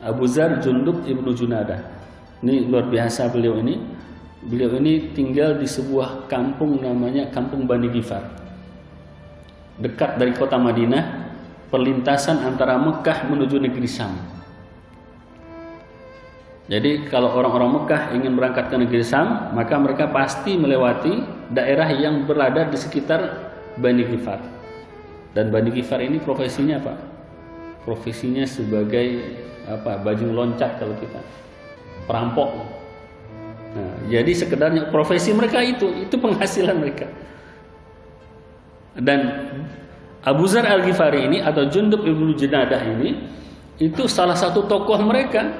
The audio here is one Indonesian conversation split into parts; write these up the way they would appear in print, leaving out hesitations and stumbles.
Abu Dzar Jundub ibnu Junadah. Ini luar biasa beliau ini. Beliau ini tinggal di sebuah kampung namanya Kampung Bani Ghifar. Dekat dari kota Madinah, perlintasan antara Mekah menuju negeri Syam. Jadi kalau orang-orang Mekah ingin berangkat ke negeri Syam, maka mereka pasti melewati daerah yang berada di sekitar Bani Ghifar. Dan Bani Ghifar ini profesinya apa? Profesinya sebagai bajing loncat kalau kita, perampok. Nah, jadi sekedarnya profesi mereka itu penghasilan mereka. Dan Abu Dzar Al-Ghifari ini atau Jundub ibnu Junadah ini itu salah satu tokoh mereka.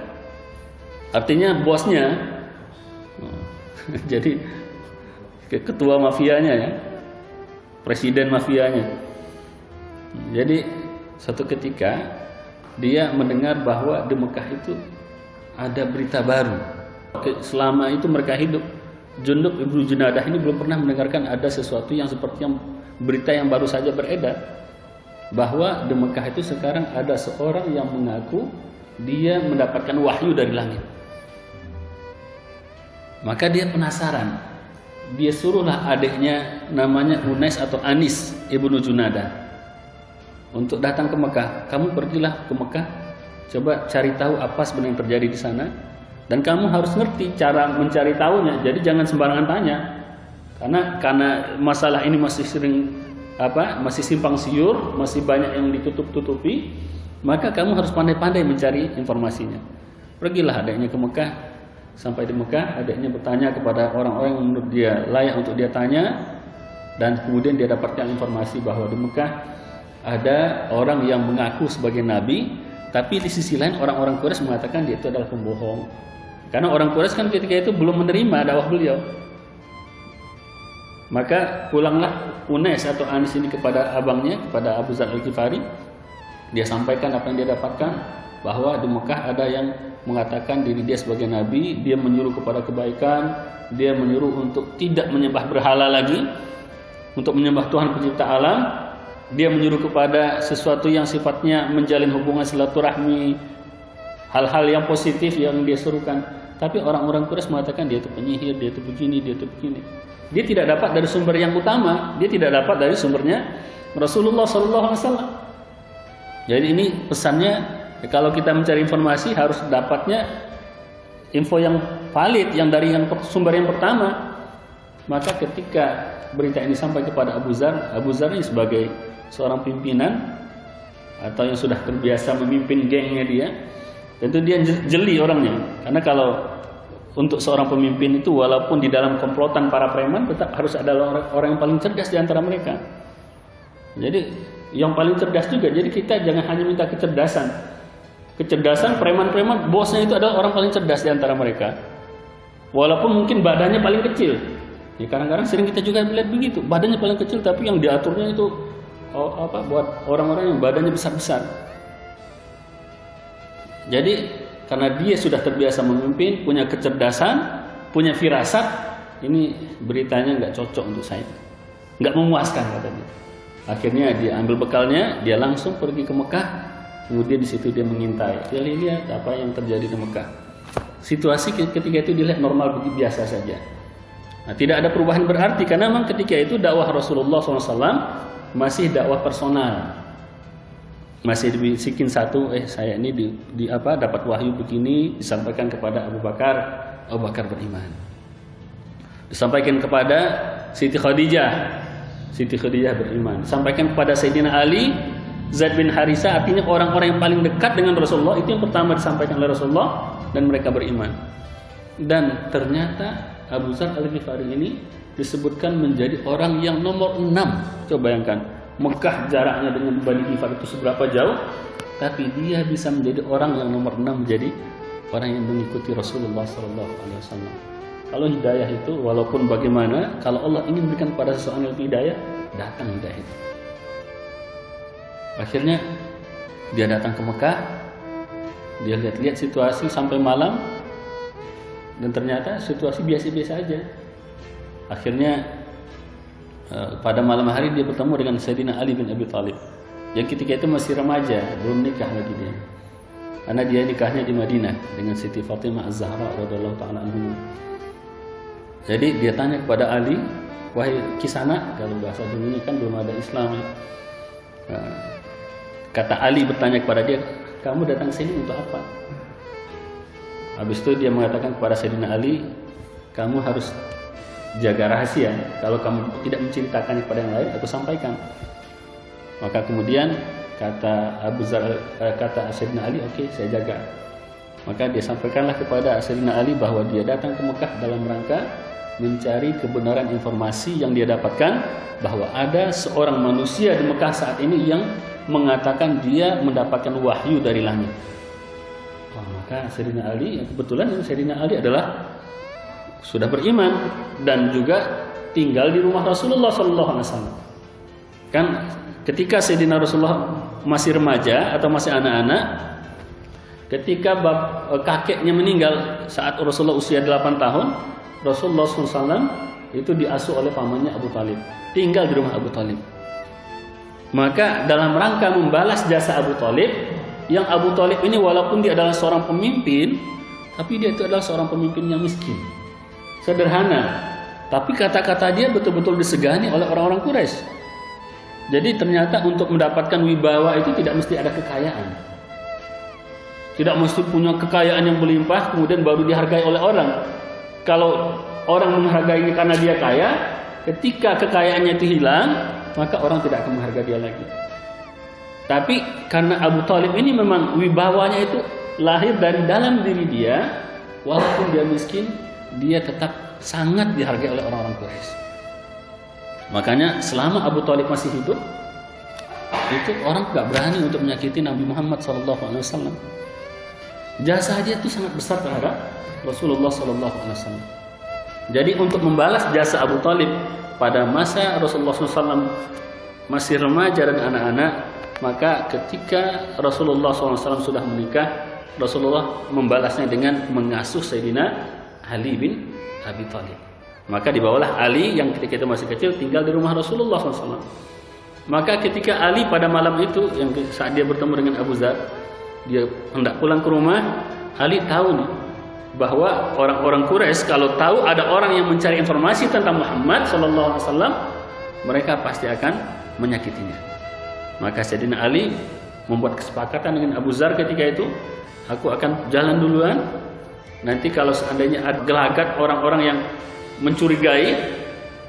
Artinya bosnya. Jadi ketua mafianya ya. Presiden mafianya. Jadi suatu ketika dia mendengar bahwa di Mekah itu ada berita baru. Selama itu mereka hidup, Jundub ibnu Junadah ini belum pernah mendengarkan ada sesuatu yang seperti yang berita yang baru saja beredar, bahwa di Mekah itu sekarang ada seorang yang mengaku dia mendapatkan wahyu dari langit. Maka dia penasaran. Dia suruhlah adiknya namanya Unais atau Anis ibnu Junadah untuk datang ke Mekah. Kamu pergilah ke Mekah, coba cari tahu apa sebenarnya yang terjadi di sana. Dan kamu harus ngerti cara mencari tahunya. Jadi jangan sembarangan tanya. Karena masalah ini masih masih simpang siur, masih banyak yang ditutup-tutupi, maka kamu harus pandai-pandai mencari informasinya. Pergilah adiknya ke Mekah. Sampai di Mekah, adiknya bertanya kepada orang-orang yang menurut dia layak untuk dia tanya, dan kemudian dia dapatkan informasi bahwa di Mekah ada orang yang mengaku sebagai nabi, tapi di sisi lain orang-orang Quraisy mengatakan dia itu adalah pembohong. Karena orang Quraisy kan ketika itu belum menerima dakwah beliau. Maka pulanglah Unais atau Anis ini kepada abangnya, kepada Abu Dzar Al-Ghifari. Dia sampaikan apa yang dia dapatkan, bahwa di Mekah ada yang mengatakan diri dia sebagai nabi, dia menyuruh kepada kebaikan, dia menyuruh untuk tidak menyembah berhala lagi, untuk menyembah Tuhan pencipta alam, dia menyuruh kepada sesuatu yang sifatnya menjalin hubungan silaturahmi, hal-hal yang positif yang dia suruhkan. Tapi orang-orang Quraisy mengatakan dia itu penyihir, dia itu begini, dia itu begini. Dia tidak dapat dari sumber yang utama, dia tidak dapat dari sumbernya Rasulullah SAW. Jadi ini pesannya, kalau kita mencari informasi harus dapatnya info yang valid, yang dari sumber yang pertama. Maka ketika berita ini sampai kepada Abu Dzar ini sebagai seorang pimpinan atau yang sudah terbiasa memimpin gengnya dia, tentu dia jeli orangnya. Karena kalau untuk seorang pemimpin itu, walaupun di dalam komplotan para preman, tetap harus ada orang yang paling cerdas di antara mereka. Jadi yang paling cerdas juga. Jadi kita jangan hanya minta kecerdasan preman-preman, bosnya itu adalah orang paling cerdas di antara mereka. Walaupun mungkin badannya paling kecil. Ya, kadang-kadang sering kita juga melihat begitu, badannya paling kecil tapi yang diaturnya itu buat orang-orang yang badannya besar-besar. Jadi karena dia sudah terbiasa memimpin, punya kecerdasan, punya firasat, ini beritanya nggak cocok untuk saya, nggak memuaskan katanya. Akhirnya dia ambil bekalnya, dia langsung pergi ke Mekah. Kemudian di situ dia mengintai, dia lihat apa yang terjadi di Mekah. Situasi ketika itu dilihat normal, biasa saja. Nah, tidak ada perubahan berarti, karena memang ketika itu dakwah Rasulullah SAW masih dakwah personal. Masih dibisikin satu, saya ini dapat wahyu begini, disampaikan kepada Abu Bakar beriman. Disampaikan kepada Siti Khadijah beriman. Disampaikan kepada Sayyidina Ali, Zaid bin Harisah, artinya orang-orang yang paling dekat dengan Rasulullah, itu yang pertama disampaikan oleh Rasulullah, dan mereka beriman. Dan ternyata Abu Dzar Al-Ghifari ini disebutkan menjadi orang yang nomor 6. Coba bayangkan, Mekah jaraknya dengan Bani Ghifar itu seberapa jauh, tapi dia bisa menjadi orang yang nomor 6, menjadi orang yang mengikuti Rasulullah SAW. Kalau hidayah itu, walaupun bagaimana, kalau Allah ingin berikan kepada seseorang yang hidayah, datang hidayah itu. Akhirnya dia datang ke Mekah, dia lihat-lihat situasi sampai malam, dan ternyata situasi biasa-biasa aja. Akhirnya pada malam hari dia bertemu dengan Sayyidina Ali bin Abi Thalib, yang ketika itu masih remaja, belum nikah lagi dia. karena dia nikahnya di Madinah dengan Siti Fatimah Az-Zahra radhiyallahu taala anha. Jadi dia tanya kepada Ali, wahai Kisana, kalau bahasa dulunya kan belum ada Islam. Kata Ali bertanya kepada dia, kamu datang sini untuk apa? Habis itu dia mengatakan kepada Sayyidina Ali, kamu harus jaga rahasia. Kalau kamu tidak menceritakannya kepada yang lain, aku sampaikan. Maka kemudian kata Sayyidina Ali, oke, saya jaga. Maka dia sampaikanlah kepada Sayyidina Ali bahwa dia datang ke Mekah dalam rangka mencari kebenaran informasi yang dia dapatkan bahwa ada seorang manusia di Mekah saat ini yang mengatakan dia mendapatkan wahyu dari langit. Maka Sayyidina Ali, yang kebetulan Sayyidina Ali adalah sudah beriman dan juga tinggal di rumah Rasulullah SAW. Kan ketika Sayyidina Rasulullah masih remaja atau masih anak-anak, ketika kakeknya meninggal saat Rasulullah usia 8 tahun, Rasulullah SAW itu diasuh oleh pamannya Abu Talib, tinggal di rumah Abu Talib. Maka dalam rangka membalas jasa Abu Talib, yang Abu Talib ini walaupun dia adalah seorang pemimpin, tapi dia itu adalah seorang pemimpin yang miskin, sederhana, tapi kata-kata dia betul-betul disegani oleh orang-orang Quraisy. Jadi ternyata untuk mendapatkan wibawa itu tidak mesti ada kekayaan, tidak mesti punya kekayaan yang berlimpah kemudian baru dihargai oleh orang. Kalau orang menghargainya karena dia kaya, ketika kekayaannya itu hilang, maka orang tidak akan menghargai dia lagi. Tapi karena Abu Talib ini memang wibawanya itu lahir dari dalam diri dia, walaupun dia miskin, dia tetap sangat dihargai oleh orang-orang Quraisy. Makanya selama Abu Talib masih hidup, itu orang gak berani untuk menyakiti Nabi Muhammad SAW. Jasa dia itu sangat besar terhadap Rasulullah SAW. Jadi untuk membalas jasa Abu Talib pada masa Rasulullah SAW masih remaja dan anak-anak, maka ketika Rasulullah SAW sudah menikah, Rasulullah membalasnya dengan mengasuh Sayyidina Ali bin Abi Thalib. Maka dibawalah Ali yang ketika itu masih kecil tinggal di rumah Rasulullah SAW. Maka ketika Ali pada malam itu, yang saat dia bertemu dengan Abu Dzar, dia hendak pulang ke rumah, Ali tahu nih bahwa orang-orang Quraisy kalau tahu ada orang yang mencari informasi tentang Muhammad SAW, mereka pasti akan menyakitinya. Maka Sayyidina Ali membuat kesepakatan dengan Abu Dzar ketika itu, aku akan jalan duluan. Nanti kalau seandainya ada gelagat orang-orang yang mencurigai,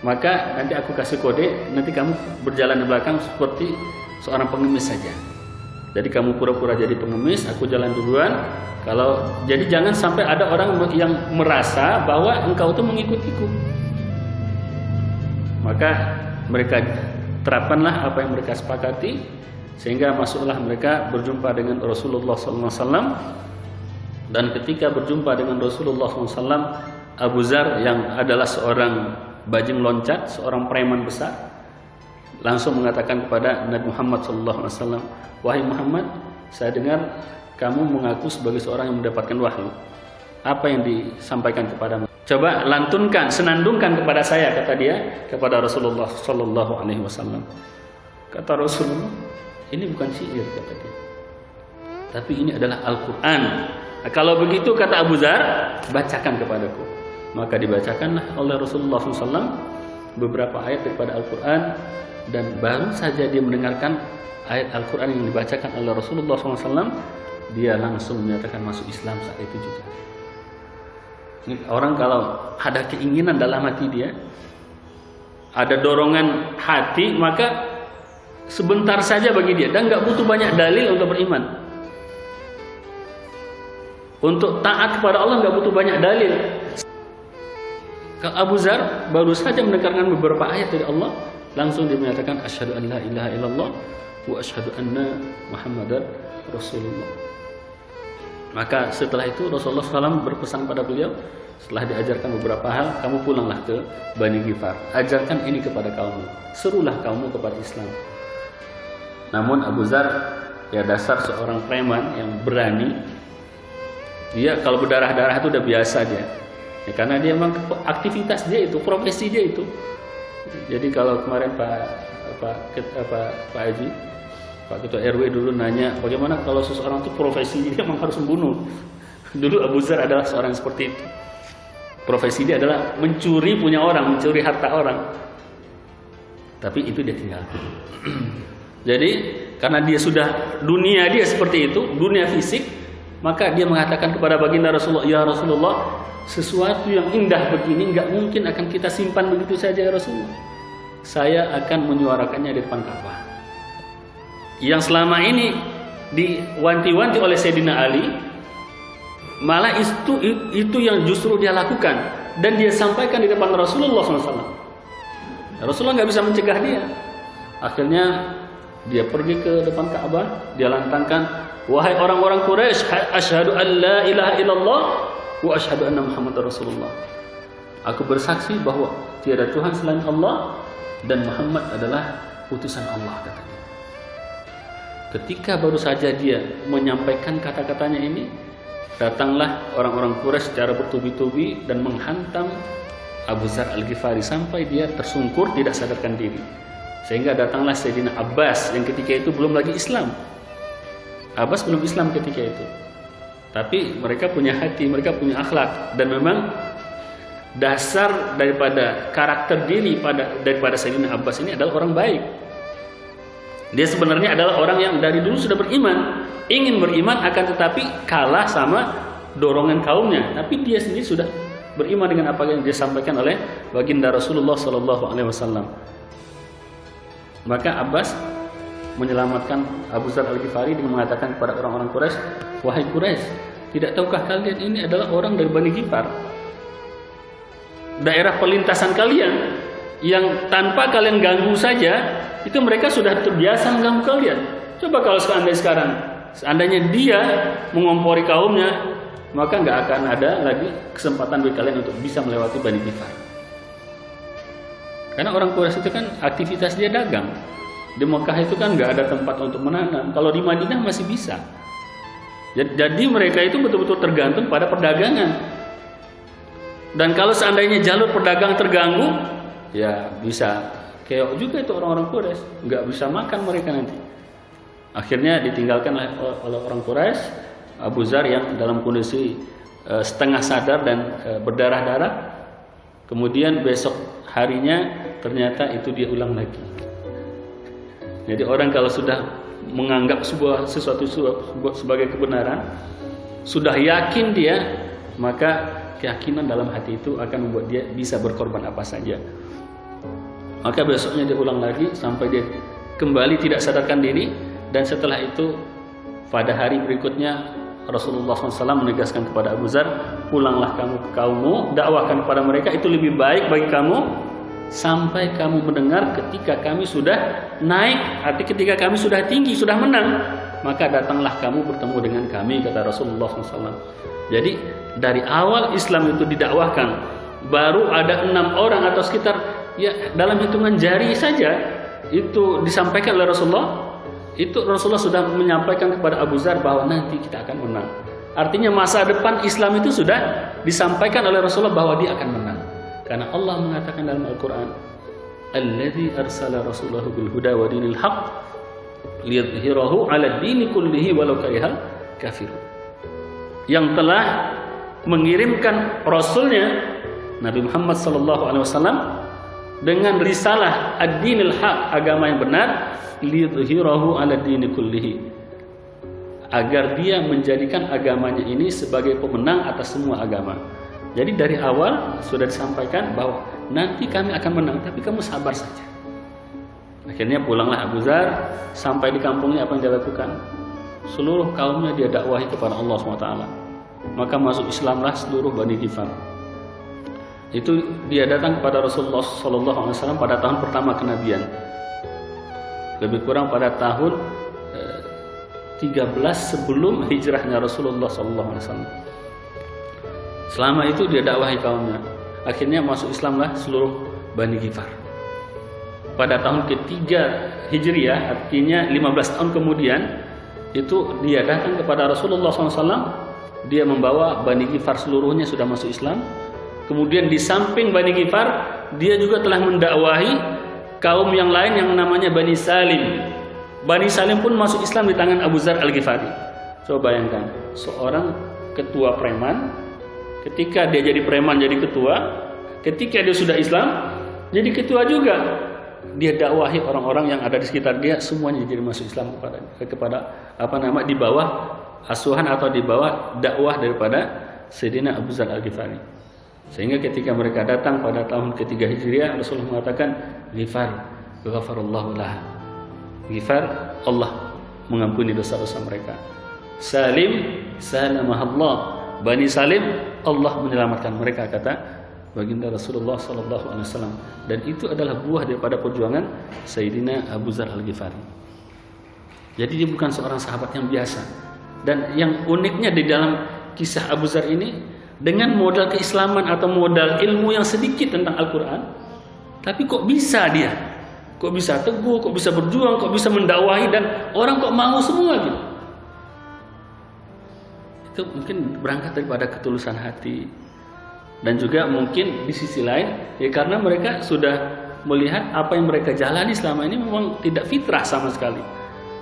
maka nanti aku kasih kode, nanti kamu berjalan di belakang seperti seorang pengemis saja. Jadi kamu pura-pura jadi pengemis, aku jalan duluan. Jadi jangan sampai ada orang yang merasa bahwa engkau itu mengikutiku. Maka mereka terapkanlah apa yang mereka sepakati, sehingga masuklah mereka berjumpa dengan Rasulullah SAW. Dan ketika berjumpa dengan Rasulullah SAW, Abu Dzar yang adalah seorang bajing loncat, seorang preman besar, langsung mengatakan kepada Nabi Muhammad SAW, wahai Muhammad, saya dengar kamu mengaku sebagai seorang yang mendapatkan wahyu. Apa yang disampaikan kepadamu? Coba lantunkan, senandungkan kepada saya, kata dia kepada Rasulullah SAW. Kata Rasulullah, ini bukan syair, kata dia, tapi ini adalah Al-Quran. Nah, kalau begitu, kata Abu Dzar, bacakan kepadaku. Maka dibacakanlah oleh Rasulullah SAW beberapa ayat daripada Al-Quran, dan baru saja dia mendengarkan ayat Al-Quran yang dibacakan oleh Rasulullah SAW, dia langsung menyatakan masuk Islam saat itu juga. Ini orang kalau ada keinginan dalam hati dia, ada dorongan hati, maka sebentar saja bagi dia, dan gak butuh banyak dalil untuk beriman. Untuk taat kepada Allah gak butuh banyak dalil. Abu Dzar baru saja mendengarkan beberapa ayat dari Allah, langsung dia menyatakan asyhadu an la ilaha illallah wa asyhadu anna Muhammadar Rasulullah. Maka setelah itu Rasulullah SAW berpesan pada beliau, setelah diajarkan beberapa hal, kamu pulanglah ke Bani Ghifar, ajarkan ini kepada kaummu, serulah kaummu kepada Islam. Namun Abu Dzar, ya dasar seorang preman yang berani, dia kalau berdarah-darah itu udah biasa dia. Ya, karena dia memang aktivitas dia itu, profesi dia itu. Jadi kalau kemarin Pak Haji Pak Ketua RW dulu nanya, bagaimana kalau seseorang itu profesi dia memang harus membunuh. Dulu Abu Dzar adalah seorang yang seperti itu. Profesi dia adalah mencuri punya orang, mencuri harta orang. Tapi itu dia tinggalkan. Jadi karena dia sudah dunia dia seperti itu, dunia fisik, maka dia mengatakan kepada baginda Rasulullah, ya Rasulullah, sesuatu yang indah begini nggak mungkin akan kita simpan begitu saja ya Rasulullah. Saya akan menyuarakannya di depan Ka'bah. Yang selama ini diwanti-wanti oleh Sayyidina Ali, malah itu yang justru dia lakukan dan dia sampaikan di depan Rasulullah SAW. Rasulullah nggak bisa mencegah dia. Akhirnya dia pergi ke depan Ka'bah, dia lantangkan, wahai orang-orang Quraisy, asyhadu an la ilaha illallah wa asyhadu anna Muhammadar Rasulullah. Aku bersaksi bahwa tiada Tuhan selain Allah dan Muhammad adalah utusan Allah, katanya. Ketika baru saja dia menyampaikan kata-katanya ini, datanglah orang-orang Quraisy secara bertubi-tubi dan menghantam Abu Dzar Al-Ghifari sampai dia tersungkur tidak sadarkan diri. Sehingga datanglah Sayyidina Abbas yang ketika itu belum lagi Islam. Abbas belum Islam ketika itu. Tapi mereka punya hati, mereka punya akhlak, dan memang dasar daripada karakter diri daripada Sayyidina Abbas ini adalah orang baik. Dia sebenarnya adalah orang yang dari dulu sudah beriman, ingin beriman, akan tetapi kalah sama dorongan kaumnya. Tapi dia sendiri sudah beriman dengan apa yang disampaikan oleh baginda Rasulullah SAW. Maka Abbas menyelamatkan Abu Dzar Al-Ghifari dengan mengatakan kepada orang-orang Quraisy, wahai Quraisy, tidak tahukah kalian ini adalah orang dari Bani Ghifar? Daerah pelintasan kalian yang tanpa kalian ganggu saja, itu mereka sudah terbiasa mengganggu kalian. Coba kalau seandainya dia mengompori kaumnya, maka nggak akan ada lagi kesempatan bagi kalian untuk bisa melewati Bani Ghifar. Karena orang Quraisy itu kan aktivitas dia dagang. Di Mekah itu kan nggak ada tempat untuk menanam. Kalau di Madinah masih bisa. Jadi mereka itu betul-betul tergantung pada perdagangan. Dan kalau seandainya jalur perdagangan terganggu, ya bisa keok juga itu orang-orang Quraisy, nggak bisa makan mereka nanti. Akhirnya ditinggalkan oleh orang Quraisy Abu Dzar yang dalam kondisi setengah sadar dan berdarah-darah. Kemudian besok harinya ternyata itu dia ulang lagi. Jadi orang kalau sudah menganggap sesuatu sebagai kebenaran, sudah yakin dia, maka keyakinan dalam hati itu akan membuat dia bisa berkorban apa saja. Maka besoknya dia ulang lagi sampai dia kembali tidak sadarkan diri. Dan setelah itu pada hari berikutnya Rasulullah SAW menegaskan kepada Abu Dzar, pulanglah kamu ke kaummu, dakwahkan kepada mereka, itu lebih baik bagi kamu sampai kamu mendengar ketika kami sudah naik, arti ketika kami sudah tinggi, sudah menang, maka datanglah kamu bertemu dengan kami, kata Rasulullah SAW. Jadi dari awal Islam itu didakwahkan, baru ada 6 orang atau sekitar, ya dalam hitungan jari saja itu disampaikan oleh Rasulullah. Itu Rasulullah sudah menyampaikan kepada Abu Dzar bahwa nanti kita akan menang. Artinya masa depan Islam itu sudah disampaikan oleh Rasulullah bahwa dia akan menang. Karena Allah mengatakan dalam Al-Quran, Alladzi arsala rasulahu bil huda wa dinil haqq liyudhhirahu 'ala dini kullihi walau karihal kafirun. Yang telah mengirimkan Rasulnya Nabi Muhammad SAW dengan risalah ad-dinil haq, agama yang benar, liyudhhirahu 'ala dini kullihi, agar dia menjadikan agamanya ini sebagai pemenang atas semua agama. Jadi dari awal sudah disampaikan bahwa nanti kami akan menang, tapi kamu sabar saja. Akhirnya pulanglah Abu Dzar, sampai di kampungnya apa yang dia lakukan? Seluruh kaumnya dia dakwahi kepada Allah SWT. Maka masuk Islamlah seluruh Bani Ghifar. Itu dia datang kepada Rasulullah SAW pada tahun pertama kenabian. Lebih kurang pada tahun 13 sebelum hijrahnya Rasulullah SAW. Selama itu dia dakwahi kaumnya. Akhirnya masuk Islamlah seluruh Bani Ghifar. Pada tahun ketiga Hijriah, artinya 15 tahun kemudian, itu dia datang kepada Rasulullah SAW. Dia membawa Bani Ghifar seluruhnya sudah masuk Islam. Kemudian di samping Bani Ghifar, dia juga telah mendakwahi kaum yang lain yang namanya Bani Salim. Bani Salim pun masuk Islam di tangan Abu Dzar Al-Ghifari. Coba bayangkan, seorang ketua preman, ketika dia jadi preman jadi ketua, ketika dia sudah Islam jadi ketua juga, dia dakwahi orang-orang yang ada di sekitar dia, semuanya jadi masuk Islam kepada di bawah asuhan atau di bawah dakwah daripada Sayyidina Abu Dzar Al-Ghifari. Sehingga ketika mereka datang pada tahun ketiga Hijriah, Rasulullah mengatakan, Ghifar, ghafarallahu laha. Ghifar, Allah mengampuni dosa-dosa mereka. Salim, salamahallah. Bani Salim, Allah menyelamatkan mereka, kata baginda Rasulullah sallallahu alaihi wasallam. Dan itu adalah buah daripada perjuangan Sayyidina Abu Dzar Al-Ghifari. Jadi dia bukan seorang sahabat yang biasa. Dan yang uniknya di dalam kisah Abu Dzar ini, dengan modal keislaman atau modal ilmu yang sedikit tentang Al-Quran, tapi kok bisa dia? Kok bisa teguh, kok bisa berjuang, kok bisa mendakwahi, dan orang kok mau semua gitu. Itu mungkin berangkat daripada ketulusan hati. Dan juga mungkin di sisi lain, ya karena mereka sudah melihat apa yang mereka jalani selama ini memang tidak fitrah sama sekali.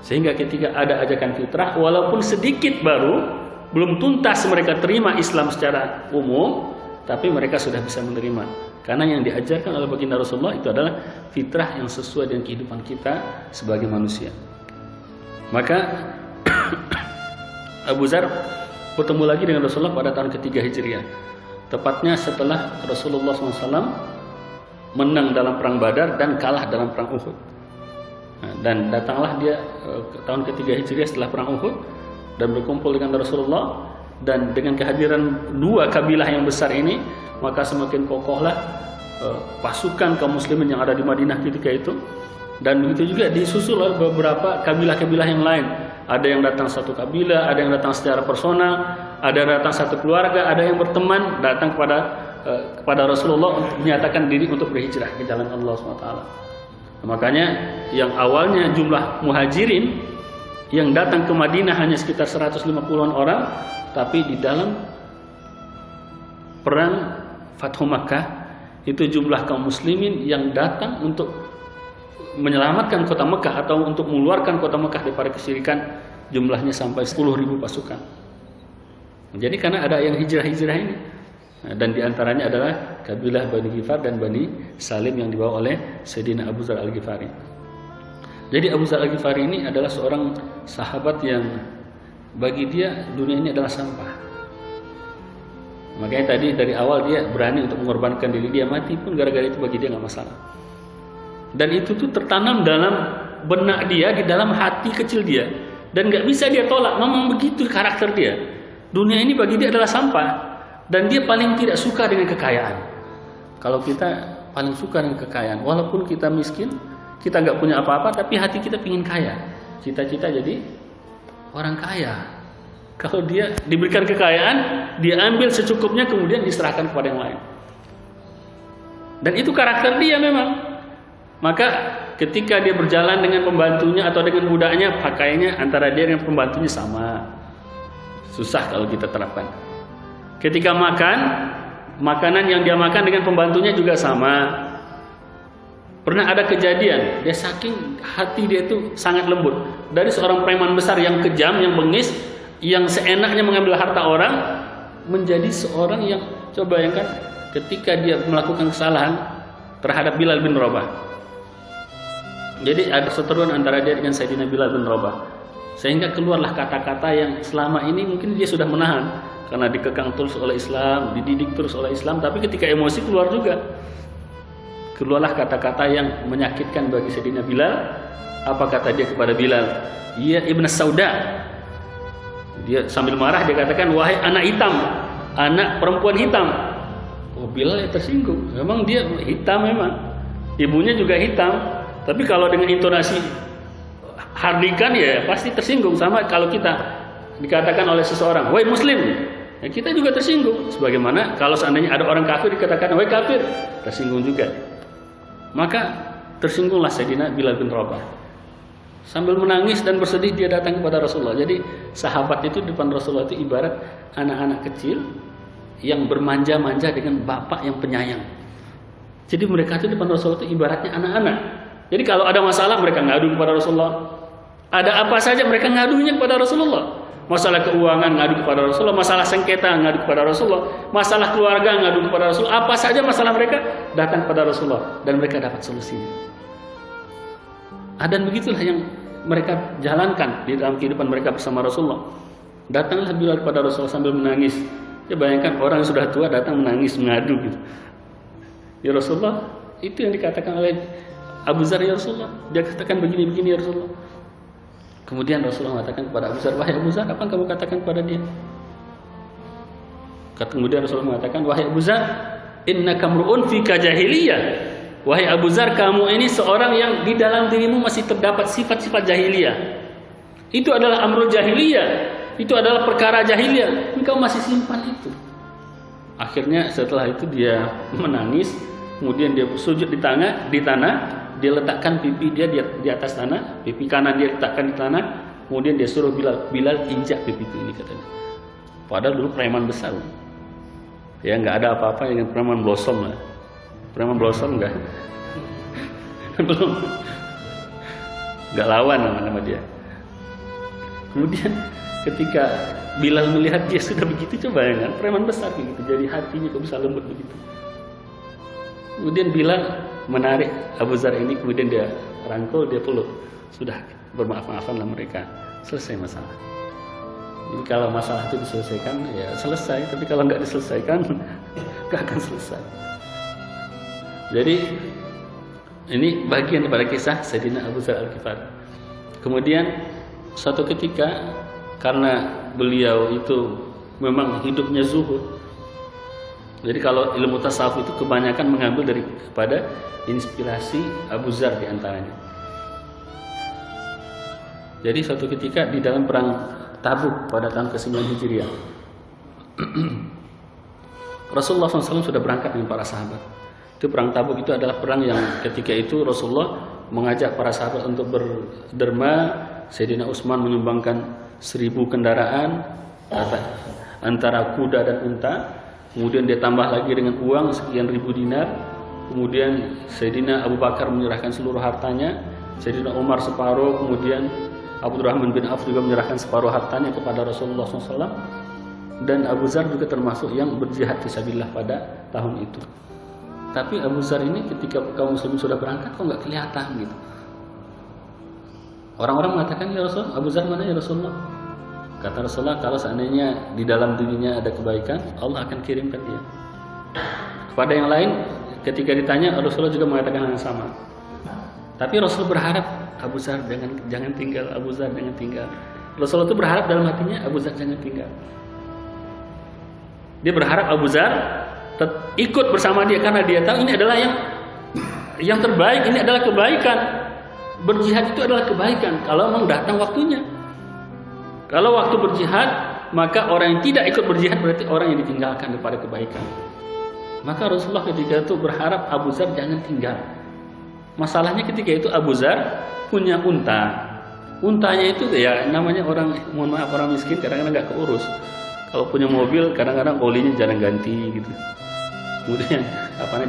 Sehingga ketika ada ajakan fitrah, walaupun sedikit baru, belum tuntas mereka terima Islam secara umum, tapi mereka sudah bisa menerima. Karena yang diajarkan oleh baginda Rasulullah itu adalah fitrah yang sesuai dengan kehidupan kita sebagai manusia. Maka Abu Dzar bertemu lagi dengan Rasulullah pada tahun ketiga Hijriah. Tepatnya setelah Rasulullah SAW menang dalam perang Badar dan kalah dalam perang Uhud. Dan datanglah dia tahun ketiga Hijriah setelah perang Uhud dan berkumpul dengan Rasulullah. Dan dengan kehadiran dua kabilah yang besar ini, maka semakin kokohlah pasukan kaum muslimin yang ada di Madinah ketika itu. Dan begitu juga disusul oleh beberapa kabilah-kabilah yang lain. Ada yang datang satu kabilah, ada yang datang secara personal, ada yang datang satu keluarga, ada yang berteman datang kepada Rasulullah untuk menyatakan diri untuk berhijrah ke jalan Allah SWT. Makanya yang awalnya jumlah muhajirin yang datang ke Madinah hanya sekitar 150-an orang, tapi di dalam perang Fathu Makkah itu jumlah kaum muslimin yang datang untuk menyelamatkan kota Mekah atau untuk mengeluarkan kota Mekah daripada kesyirikan jumlahnya sampai 10.000 pasukan. Jadi karena ada yang hijrah-hijrah ini, dan diantaranya adalah kabilah Bani Ghifar dan Bani Salim yang dibawa oleh Sayyidina Abu Dzar Al-Ghifari. Jadi Abu Dzar Al-Ghifari ini adalah seorang sahabat yang bagi dia dunia ini adalah sampah. Makanya tadi dari awal dia berani untuk mengorbankan diri dia, mati pun gara-gara itu bagi dia nggak masalah. Dan itu tuh tertanam dalam benak dia, di dalam hati kecil dia, dan nggak bisa dia tolak. Memang begitu karakter dia. Dunia ini bagi dia adalah sampah, dan dia paling tidak suka dengan kekayaan. Kalau kita paling suka dengan kekayaan, walaupun kita miskin, kita nggak punya apa-apa, tapi hati kita pingin kaya. Cita-cita jadi orang kaya. Kalau dia diberikan kekayaan, dia ambil secukupnya, kemudian diserahkan kepada yang lain. Dan itu karakter dia memang. Maka ketika dia berjalan dengan pembantunya atau dengan budaknya, pakaiannya antara dia dengan pembantunya sama. Susah kalau kita terapkan. Ketika makan, makanan yang dia makan dengan pembantunya juga sama. Pernah ada kejadian, dia saking hati dia itu sangat lembut. Dari seorang preman besar yang kejam, yang bengis, yang seenaknya mengambil harta orang, menjadi seorang yang, coba bayangkan, ketika dia melakukan kesalahan terhadap Bilal bin Rabah. Jadi ada seteruan antara dia dengan Sayyidina Bilal bin Rabah. Sehingga keluarlah kata-kata yang selama ini mungkin dia sudah menahan, karena dikekang terus oleh Islam, dididik terus oleh Islam, tapi ketika emosi keluar juga. Keluarlah kata-kata yang menyakitkan bagi Sayyidina Bilal. Apa kata dia kepada Bilal? Ya Ibn Sauda. Dia sambil marah dia katakan, wahai anak hitam, anak perempuan hitam. Oh, Bilal yang tersinggung. Memang dia hitam memang. Ibunya juga hitam. Tapi kalau dengan intonasi hardikan ya pasti tersinggung. Sama kalau kita dikatakan oleh seseorang, wahai muslim, ya kita juga tersinggung. Sebagaimana kalau seandainya ada orang kafir dikatakan, wahai kafir, tersinggung juga. Maka tersinggunglah Sayyidina Bilal bin Rabah. Sambil menangis dan bersedih dia datang kepada Rasulullah. Jadi sahabat itu di depan Rasulullah itu ibarat anak-anak kecil yang bermanja-manja dengan bapak yang penyayang. Jadi mereka itu di depan Rasulullah itu ibaratnya anak-anak. Jadi kalau ada masalah mereka ngadu kepada Rasulullah. Ada apa saja mereka ngadunya kepada Rasulullah. Masalah keuangan ngadu kepada Rasulullah, masalah sengketa ngadu kepada Rasulullah, masalah keluarga ngadu kepada Rasulullah. Apa saja masalah mereka datang kepada Rasulullah dan mereka dapat solusinya. Dan begitulah yang mereka jalankan di dalam kehidupan mereka bersama Rasulullah. Datanglah Bilal kepada Rasulullah sambil menangis. Ya bayangkan orang yang sudah tua datang menangis mengadu gitu. Ya Rasulullah, itu yang dikatakan oleh Abu Dzar ya Rasulullah. Dia katakan begini-begini ya Rasulullah. Kemudian Rasulullah mengatakan kepada Abu Dzar, wahai Abu Dzar, apa yang kamu katakan kepada dia? Kemudian Rasulullah mengatakan, wahai Abu Dzar, innaka mru'un fika jahiliyah. Wahai Abu Dzar, kamu ini seorang yang di dalam dirimu masih terdapat sifat-sifat jahiliyah. Itu adalah amrul jahiliyah. Itu adalah perkara jahiliyah. Engkau masih simpan itu. Akhirnya setelah itu dia menangis, kemudian dia sujud di tanah, dia letakkan pipi dia di atas tanah, pipi kanan dia letakkan di tanah, kemudian dia suruh Bilal injak pipiku ini katanya. Padahal dulu preman besar, ya nggak ada apa-apa dengan preman blossom lah, preman blossom nggak, belum, nggak lawan nama dia. Kemudian ketika Bilal melihat dia sudah begitu, coba ya kan, preman besar begitu, jadi hatinya kok bisa lembut begitu. Kemudian Bilal menarik Abu Dzar ini, kemudian dia rangkul, dia peluk. Sudah bermaaf-maafanlah mereka, selesai masalah. Jadi kalau masalah itu diselesaikan, ya selesai. Tapi kalau nggak diselesaikan, nggak akan selesai. Jadi ini bagian daripada kisah Sayyidina Abu Dzar Al-Ghifari. Kemudian suatu ketika, karena beliau itu memang hidupnya zuhud. Jadi kalau ilmu tasawuf itu kebanyakan mengambil daripada inspirasi Abu Dzar di antaranya. Jadi suatu ketika di dalam perang Tabuk pada tahun ke-9 Hijriah, Rasulullah SAW sudah berangkat dengan para sahabat. Itu perang Tabuk itu adalah perang yang ketika itu Rasulullah mengajak para sahabat untuk berderma. Sayyidina Utsman menyumbangkan 1000 kendaraan antara kuda dan unta. Kemudian dia tambah lagi dengan uang sekian ribu dinar. Kemudian Sayyidina Abu Bakar menyerahkan seluruh hartanya, Sayyidina Umar separuh, kemudian Abdurrahman bin Auf juga menyerahkan separuh hartanya kepada Rasulullah SAW. Dan Abu Dzar juga termasuk yang berjihad fisabilillah pada tahun itu. Tapi Abu Dzar ini ketika kaum muslimin sudah berangkat kok nggak kelihatan gitu. Orang-orang mengatakan, ya Rasulullah, Abu Dzar mana ya Rasulullah? Kata Rasulullah, kalau seandainya di dalam dirinya ada kebaikan, Allah akan kirimkan dia. Kepada yang lain, ketika ditanya, Rasulullah juga mengatakan hal yang sama. Tapi Rasul berharap Abu Dzar jangan tinggal, Abu Dzar jangan tinggal. Rasulullah itu berharap dalam hatinya Abu Dzar jangan tinggal. Dia berharap Abu Dzar ikut bersama dia karena dia tahu ini adalah yang terbaik, ini adalah kebaikan. Berjihad itu adalah kebaikan kalau memang datang waktunya. Kalau waktu berjihad, maka orang yang tidak ikut berjihad berarti orang yang ditinggalkan daripada kebaikan. Maka Rasulullah ketika itu berharap Abu Dzar jangan tinggal. Masalahnya ketika itu Abu Dzar punya unta. Untanya itu ya namanya orang, mohon maaf, orang miskin kadang-kadang nggak keurus. Kalau punya mobil kadang-kadang olinya jarang ganti gitu. Kemudian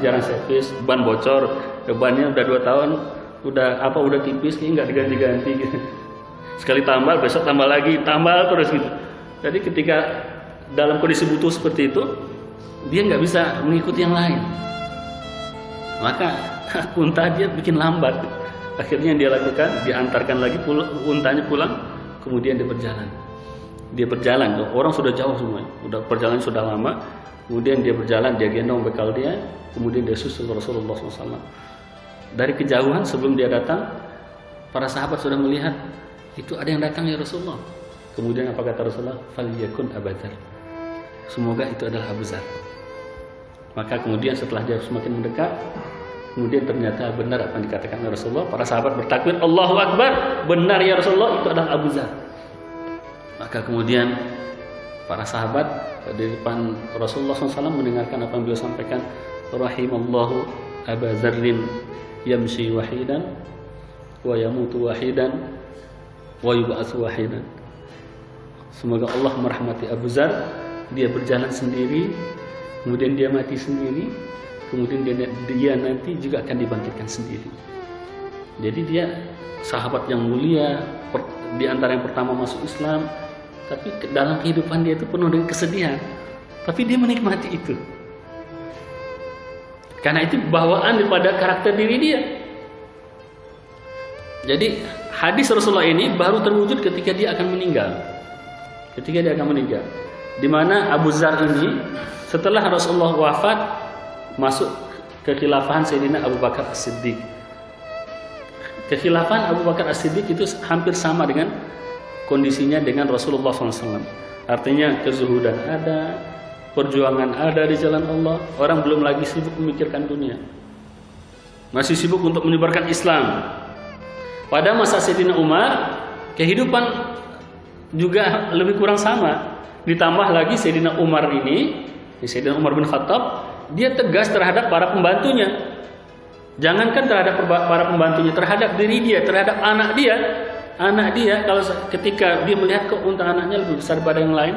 jarang servis, ban bocor, bannya udah 2 tahun, udah tipis, nggak diganti-ganti gitu. Sekali tambal, besok tambal lagi, tambal terus gitu. Jadi ketika dalam kondisi butuh seperti itu, dia nggak bisa mengikuti yang lain. Maka unta dia bikin lambat. Akhirnya yang dia lakukan, dia antarkan lagi untanya pulang, kemudian dia berjalan. Dia berjalan, orang sudah jauh semua, perjalanan sudah lama. Kemudian dia berjalan, dia gendong bekal dia, kemudian dia susul Rasulullah SAW. Dari kejauhan sebelum dia datang, para sahabat sudah melihat, itu ada yang datang ya Rasulullah. Kemudian apa kata Rasulullah? Falyakun Abu Dzar. Semoga itu adalah Abu Dzar. Maka kemudian setelah dia semakin mendekat, kemudian ternyata benar apa yang dikatakan oleh Rasulullah. Para sahabat bertakbir, Allahu Akbar, benar ya Rasulullah, itu adalah Abu Dzar. Maka kemudian para sahabat di depan Rasulullah SAW mendengarkan apa yang beliau sampaikan. Rahimallahu Abu Dzarrin yamshi wahidan wa yamutu wahidan wa yub'atsu wahidan. Semoga Allah merahmati Abu Dzar, dia berjalan sendiri, kemudian dia mati sendiri, kemudian dia nanti juga akan dibangkitkan sendiri. Jadi dia sahabat yang mulia, di antara yang pertama masuk Islam, tapi dalam kehidupan dia itu penuh dengan kesedihan. Tapi dia menikmati itu. Karena itu bawaan daripada karakter diri dia. Jadi hadis Rasulullah ini baru terwujud ketika dia akan meninggal. Ketika dia akan meninggal. Di mana Abu Dzar ini setelah Rasulullah wafat masuk ke khilafahan Sayyidina Abu Bakar As-Siddiq. Kekhilafahan Abu Bakar As-Siddiq itu hampir sama dengan kondisinya dengan Rasulullah SAW. Artinya kezuhudan ada, perjuangan ada di jalan Allah. Orang belum lagi sibuk memikirkan dunia, masih sibuk untuk menyebarkan Islam. Pada masa Sayyidina Umar, kehidupan juga lebih kurang sama. Ditambah lagi Sayyidina Umar ini, Sayyidina Umar bin Khattab, dia tegas terhadap para pembantunya. Jangankan terhadap para pembantunya, terhadap diri dia, terhadap anak dia. Anak dia, kalau ketika dia melihat kok unta anaknya lebih besar daripada yang lain,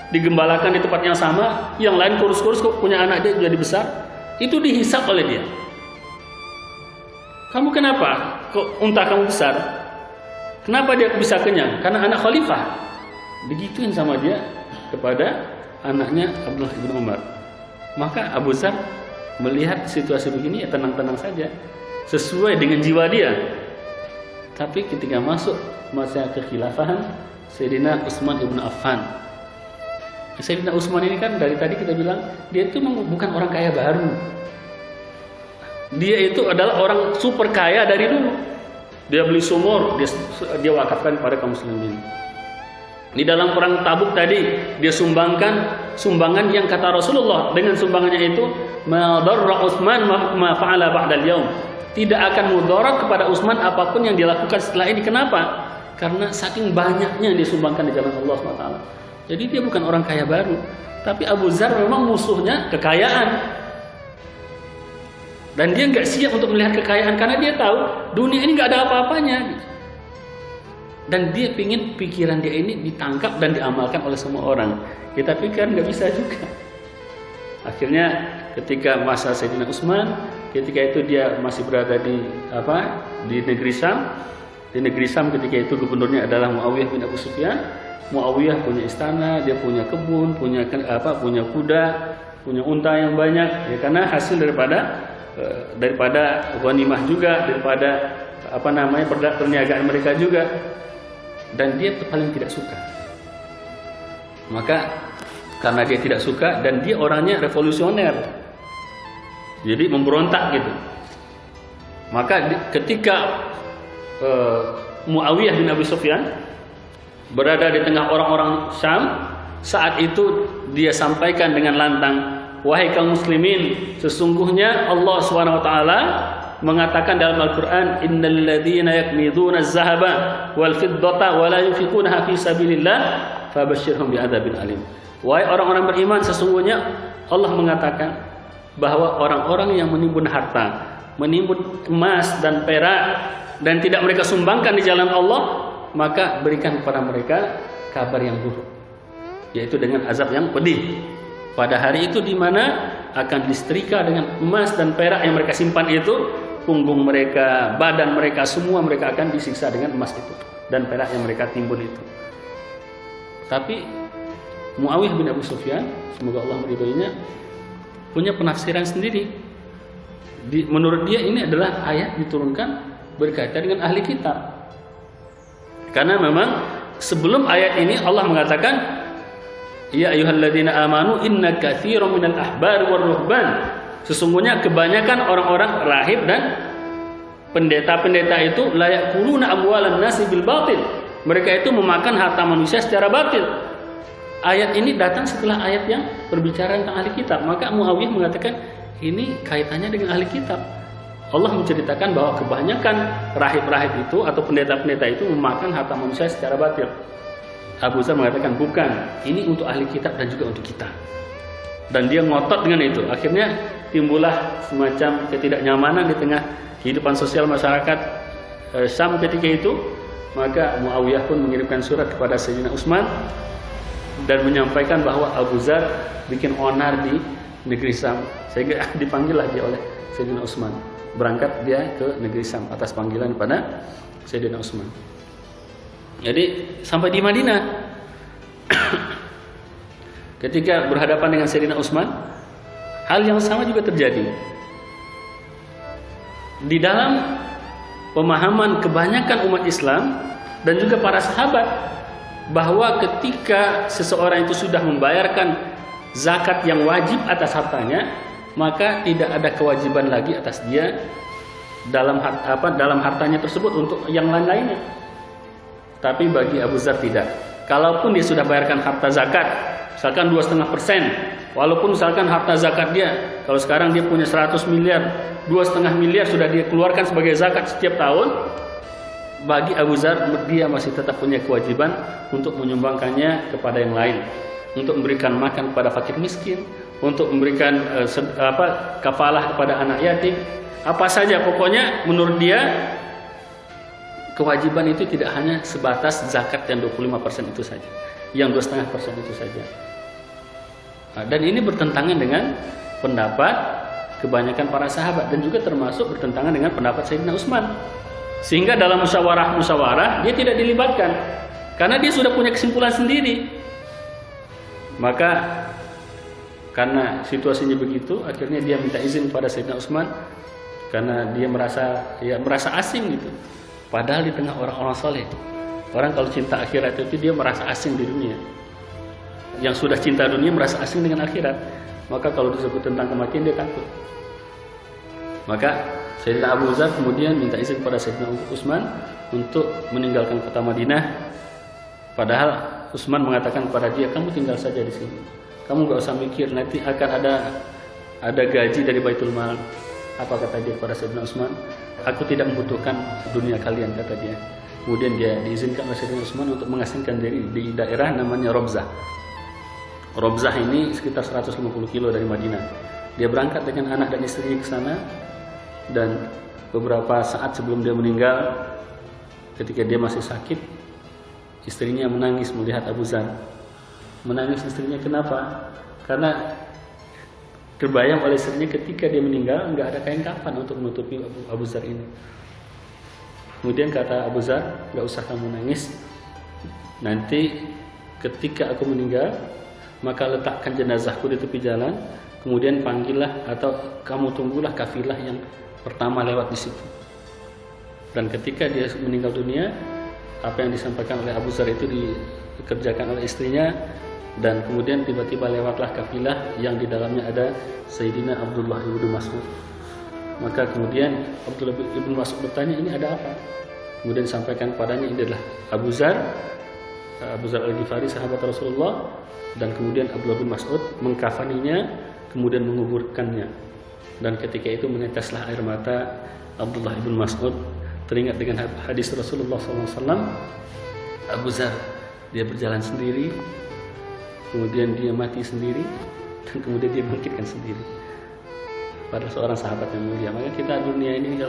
digembalakan di tempat yang sama, yang lain kurus-kurus kok punya anak dia jadi besar, itu dihisap oleh dia. Kamu kenapa? Kok unta kamu besar? Kenapa dia bisa kenyang? Karena anak khalifah. Digituin sama dia kepada anaknya Abdullah bin Umar. Maka Abu Dzar melihat situasi begini ya tenang-tenang saja, sesuai dengan jiwa dia. Tapi ketika masuk masa kekhilafahan Sayyidina Utsman ibn Affan, Sayyidina Utsman ini kan dari tadi kita bilang dia itu bukan orang kaya baru. Dia itu adalah orang super kaya dari dulu. Dia beli sumur, dia wakafkan kepada kaum muslimin. Di dalam perang Tabuk tadi dia sumbangkan sumbangan yang kata Rasulullah, dengan sumbangannya itu ma darra Utsman ma fa'ala ba'dal yaum. Tidak akan mudarat kepada Utsman apapun yang dilakukan setelah ini. Kenapa? Karena saking banyaknya yang disumbangkan di jalan Allah SWT. Jadi dia bukan orang kaya baru. Tapi Abu Dzar memang musuhnya kekayaan. Dan dia nggak siap untuk melihat kekayaan karena dia tahu dunia ini nggak ada apa-apanya. Dan dia pingin pikiran dia ini ditangkap dan diamalkan oleh semua orang. Kita pikir nggak bisa juga. Akhirnya ketika masa Sayyidina Utsman, ketika itu dia masih berada di negeri Syam. Di negeri Syam ketika itu gubernurnya adalah Muawiyah bin Abu Sufyan. Muawiyah punya istana, dia punya kebun, punya kuda, punya unta yang banyak. Ya, karena hasil daripada ghanimah juga, daripada perniagaan mereka juga. Dan dia paling tidak suka. Maka karena dia tidak suka dan dia orangnya revolusioner, jadi memberontak gitu. Maka ketika Muawiyah bin Abi Sufyan berada di tengah orang-orang Syam, saat itu dia sampaikan dengan lantang, wahai kaum muslimin, sesungguhnya Allah SWT mengatakan dalam Al-Quran, innal ladzina yaknizuna az-zahaba wal fiddata wa la yunfiqunaha fi sabilillah fabashshirhum bi'adzabin alim. Wahai orang-orang beriman, sesungguhnya Allah mengatakan bahwa orang-orang yang menimbun harta, menimbun emas dan perak dan tidak mereka sumbangkan di jalan Allah, maka berikan kepada mereka kabar yang buruk, yaitu dengan azab yang pedih. Pada hari itu di mana akan disetrika dengan emas dan perak yang mereka simpan itu, punggung mereka, badan mereka, semua mereka akan disiksa dengan emas itu dan perak yang mereka timbun itu. Tapi Muawiyah bin Abu Sufyan, semoga Allah meridhoinya, punya penafsiran sendiri. Menurut dia ini adalah ayat diturunkan berkaitan dengan ahli kitab. Karena memang sebelum ayat ini Allah mengatakan, ya ayyuhalladzina amanu inna katsiran minal ahbar war ruhban. Sesungguhnya kebanyakan orang-orang rahib dan pendeta-pendeta itu la yakuluna amwalan nasi bil batil. Mereka itu memakan harta manusia secara batil. Ayat ini datang setelah ayat yang berbicara tentang ahli kitab. Maka Muawiyah mengatakan ini kaitannya dengan ahli kitab. Allah menceritakan bahwa kebanyakan rahib-rahib itu atau pendeta-pendeta itu memakan harta manusia secara batil. Abu Dzar mengatakan bukan, ini untuk ahli kitab dan juga untuk kita. Dan dia ngotot dengan itu. Akhirnya timbullah semacam ketidaknyamanan di tengah kehidupan sosial masyarakat Syam ketika itu. Maka Muawiyah pun mengirimkan surat kepada Sayyidina Utsman dan menyampaikan bahwa Abu Dzar bikin onar di negeri Syam, sehingga dipanggillah dia oleh Sayyidina Utsman. berangkat dia ke negeri Syam atas panggilan pada Sayyidina Utsman. Jadi sampai di Madinah ketika berhadapan dengan Sayyidina Utsman, hal yang sama juga terjadi. Di dalam pemahaman kebanyakan umat Islam dan juga para sahabat, bahwa ketika seseorang itu sudah membayarkan zakat yang wajib atas hartanya, maka tidak ada kewajiban lagi atas dia dalam hartanya tersebut untuk yang lain-lainnya. Tapi bagi Abu Dzar tidak. Kalaupun dia sudah bayarkan harta zakat, misalkan 2,5%, walaupun misalkan harta zakat dia, kalau sekarang dia punya 100 miliar, 2,5 miliar sudah dia keluarkan sebagai zakat setiap tahun, bagi Abu Dzar dia masih tetap punya kewajiban untuk menyumbangkannya kepada yang lain, untuk memberikan makan kepada fakir miskin, untuk memberikan kafalah kepada anak yatim, apa saja pokoknya menurut dia kewajiban itu tidak hanya sebatas zakat yang 25% itu saja, yang 2,5% itu saja. Dan ini bertentangan dengan pendapat kebanyakan para sahabat dan juga termasuk bertentangan dengan pendapat Sayyidina Utsman. Sehingga dalam musyawarah dia tidak dilibatkan karena dia sudah punya kesimpulan sendiri. Maka karena situasinya begitu, akhirnya dia minta izin kepada Sayyidina Utsman karena dia merasa asing gitu. Padahal di tengah orang-orang soleh, orang kalau cinta akhirat itu dia merasa asing di dunia. Yang sudah cinta dunia merasa asing dengan akhirat. Maka kalau disebut tentang kematian dia takut. Maka Sayyidina Abu Dzar kemudian minta izin kepada Sayyidina Utsman untuk meninggalkan kota Madinah. Padahal Utsman mengatakan kepada dia, kamu tinggal saja di sini. Kamu gak usah mikir, nanti akan ada gaji dari Baitul Mal. Apa kata dia kepada Sayyidina Utsman? Aku tidak membutuhkan dunia kalian, kata dia. Kemudian dia diizinkan oleh Sayyidina Utsman untuk mengasingkan diri di daerah namanya Robzah. Robzah ini sekitar 150 kilo dari Madinah. Dia berangkat dengan anak dan istrinya ke sana. Dan beberapa saat sebelum dia meninggal, ketika dia masih sakit, istrinya menangis melihat Abu Dzar. Menangis istrinya kenapa? Karena terbayang oleh istrinya ketika dia meninggal nggak ada kain kafan untuk menutupi Abu Dzar ini. Kemudian kata Abu Dzar, nggak usah kamu nangis. Nanti ketika aku meninggal, maka letakkan jenazahku di tepi jalan. Kemudian panggillah atau kamu tunggulah kafilah yang pertama lewat di situ. Dan ketika dia meninggal dunia, apa yang disampaikan oleh Abu Dzar itu dikerjakan oleh istrinya, dan kemudian tiba-tiba lewatlah kafilah yang di dalamnya ada Sayyidina Abdullah ibn Mas'ud. Maka kemudian Abdullah ibn Mas'ud bertanya, ini ada apa? Kemudian disampaikan padanya, ini adalah Abu Dzar Al-Ghifari, sahabat Rasulullah. Dan kemudian Abdullah bin Mas'ud mengkafaninya, kemudian menguburkannya. Dan ketika itu meneteslah air mata Abdullah bin Mas'ud, teringat dengan hadis Rasulullah SAW. Abu Dzar dia berjalan sendiri, kemudian dia mati sendiri, dan kemudian dia bangkitkan sendiri. Pada seorang sahabat yang mulia. Maka kita dunia ini,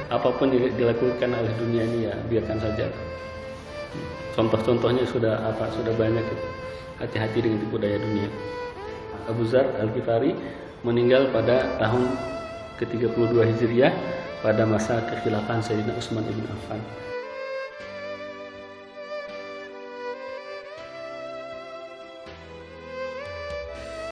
apapun dilakukan oleh dunia ini ya biarkan saja. Contoh-contohnya sudah banyak. Hati-hati dengan tipu daya dunia. Abu Dzar Al-Ghifari meninggal pada tahun ke-32 Hijriah pada masa kekhilafan Sayyidina Utsman ibn Affan.